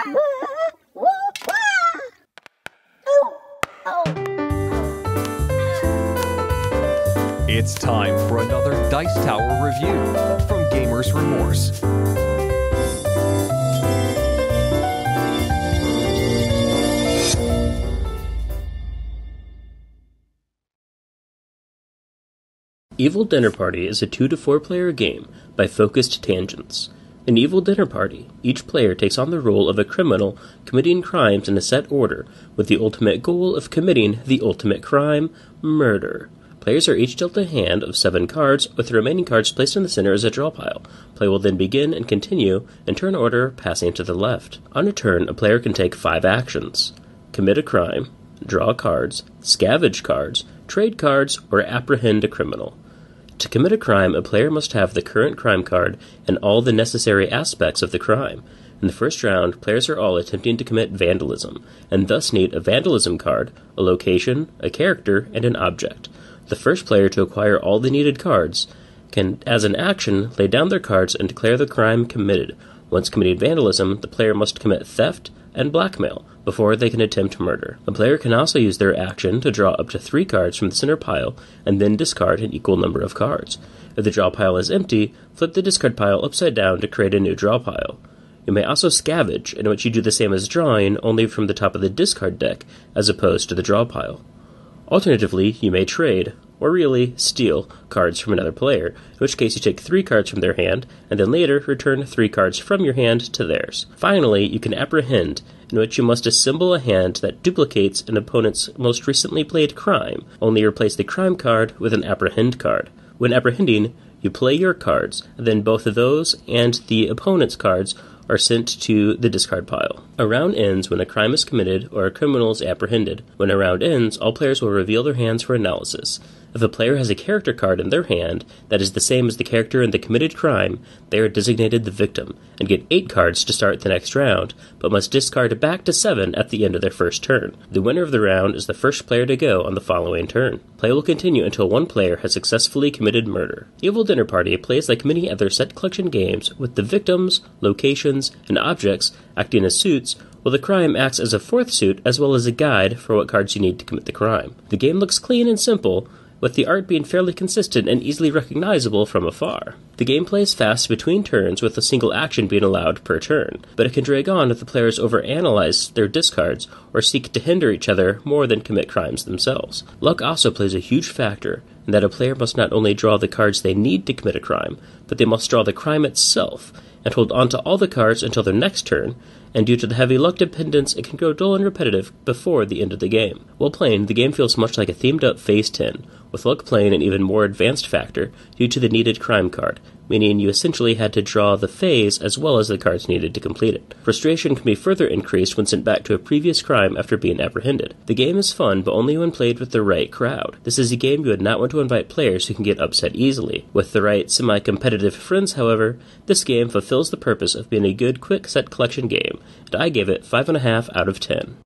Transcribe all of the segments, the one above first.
It's time for another Dice Tower review from Gamers Remorse. Evil Dinner Party is a 2 to 4 player game by Focused Tangents. In Evil Dinner Party, each player takes on the role of a criminal committing crimes in a set order with the ultimate goal of committing the ultimate crime, murder. Players are each dealt a hand of 7 cards, with the remaining cards placed in the center as a draw pile. Play will then begin and continue in turn order, passing to the left. On a turn, a player can take 5 actions: commit a crime, draw cards, scavenge cards, trade cards, or apprehend a criminal. To commit a crime, a player must have the current crime card and all the necessary aspects of the crime. In the first round, players are all attempting to commit vandalism, and thus need a vandalism card, a location, a character, and an object. The first player to acquire all the needed cards can, as an action, lay down their cards and declare the crime committed. Once committing vandalism, the player must commit theft and blackmail before they can attempt murder. A player can also use their action to draw up to 3 cards from the center pile and then discard an equal number of cards. If the draw pile is empty, flip the discard pile upside down to create a new draw pile. You may also scavenge, in which you do the same as drawing, only from the top of the discard deck as opposed to the draw pile. Alternatively, you may trade, or really, steal, cards from another player, in which case you take 3 cards from their hand, and then later return 3 cards from your hand to theirs. Finally, you can apprehend, in which you must assemble a hand that duplicates an opponent's most recently played crime, only replace the crime card with an apprehend card. When apprehending, you play your cards, and then both of those and the opponent's cards are sent to the discard pile. A round ends when a crime is committed or a criminal is apprehended. When a round ends, all players will reveal their hands for analysis. If a player has a character card in their hand that is the same as the character in the committed crime, they are designated the victim, and get 8 cards to start the next round, but must discard back to 7 at the end of their first turn. The winner of the round is the first player to go on the following turn. Play will continue until one player has successfully committed murder. Evil Dinner Party plays like many other set collection games, with the victims, locations, and objects acting as suits, while the crime acts as a 4th suit as well as a guide for what cards you need to commit the crime. The game looks clean and simple, with the art being fairly consistent and easily recognizable from afar. The game plays fast between turns, with a single action being allowed per turn, but it can drag on if the players overanalyze their discards or seek to hinder each other more than commit crimes themselves. Luck also plays a huge factor, in that a player must not only draw the cards they need to commit a crime, but they must draw the crime itself, and hold on to all the cards until their next turn, and due to the heavy luck dependence, it can grow dull and repetitive before the end of the game. While playing, the game feels much like a themed-up Phase 10, with luck playing an even more advanced factor due to the needed crime card, meaning you essentially had to draw the phase as well as the cards needed to complete it. Frustration can be further increased when sent back to a previous crime after being apprehended. The game is fun, but only when played with the right crowd. This is a game you would not want to invite players who can get upset easily. With the right semi-competitive friends, however, this game fulfills the purpose of being a good quick set collection game, and I gave it 5.5 out of 10.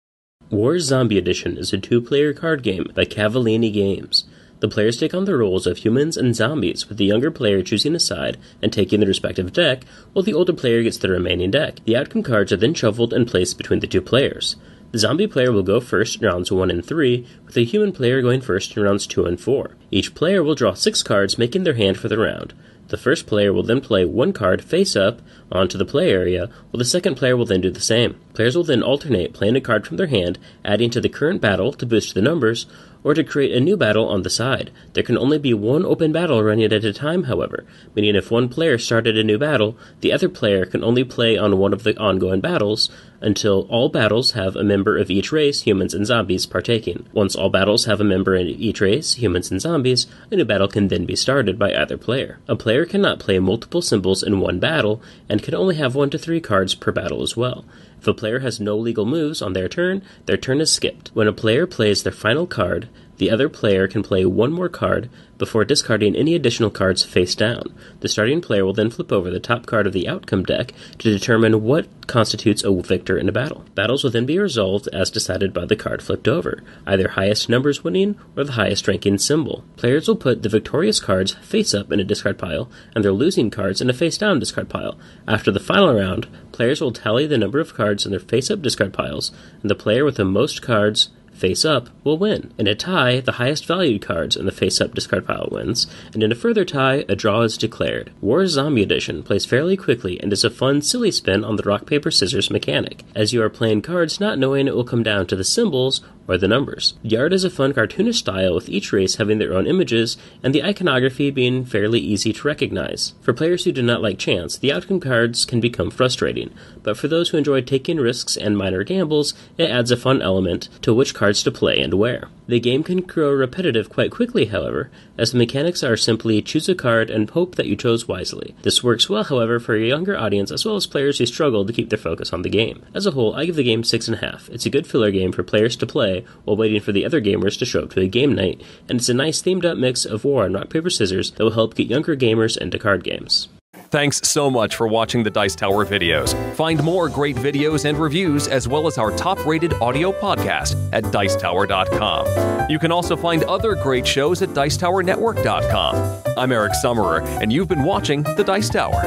Wars Zombie Edition is a 2-player card game by Cavallini Games. The players take on the roles of humans and zombies, with the younger player choosing a side and taking the respective deck, while the older player gets the remaining deck. The outcome cards are then shuffled and placed between the 2 players. The zombie player will go first in rounds 1 and 3, with the human player going first in rounds 2 and 4. Each player will draw 6 cards, making their hand for the round. The first player will then play 1 card face up onto the play area, while the second player will then do the same. Players will then alternate playing a card from their hand, adding to the current battle to boost the numbers, or to create a new battle on the side. There can only be 1 open battle running at a time, however, meaning if one player started a new battle, the other player can only play on one of the ongoing battles until all battles have a member of each race, humans and zombies, partaking. Once all battles have a member in each race, humans and zombies, a new battle can then be started by either player. A player cannot play multiple symbols in one battle, and can only have 1 to 3 cards per battle as well. If a player has no legal moves on their turn is skipped. When a player plays their final card, The other player can play one more card before discarding any additional cards face down. The starting player will then flip over the top card of the outcome deck to determine what constitutes a victor in a battle. Battles will then be resolved as decided by the card flipped over, either highest numbers winning or the highest ranking symbol. Players will put the victorious cards face up in a discard pile and their losing cards in a face down discard pile. After the final round, players will tally the number of cards in their face up discard piles, and the player with the most cards face up will win. In a tie, the highest valued cards in the face up discard pile wins, and in a further tie, a draw is declared. War Zombie Edition plays fairly quickly and is a fun, silly spin on the rock, paper, scissors mechanic, as you are playing cards not knowing it will come down to the symbols or the numbers. The art is a fun cartoonish style, with each race having their own images and the iconography being fairly easy to recognize. For players who do not like chance, the outcome cards can become frustrating, but for those who enjoy taking risks and minor gambles, it adds a fun element to which cards to play and where. The game can grow repetitive quite quickly, however, as the mechanics are simply choose a card and hope that you chose wisely. This works well, however, for a younger audience as well as players who struggle to keep their focus on the game. As a whole, I give the game 6.5. It's a good filler game for players to play while waiting for the other gamers to show up to a game night, and it's a nice themed up mix of war and rock, paper, scissors that will help get younger gamers into card games. Thanks so much for watching the Dice Tower videos. Find more great videos and reviews, as well as our top-rated audio podcast at Dicetower.com. You can also find other great shows at Dicetowernetwork.com. I'm Eric Summerer, and you've been watching The Dice Tower.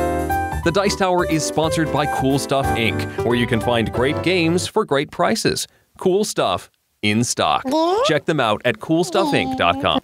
The Dice Tower is sponsored by Cool Stuff Inc., where you can find great games for great prices. Cool stuff in stock. Check them out at CoolStuffInc.com.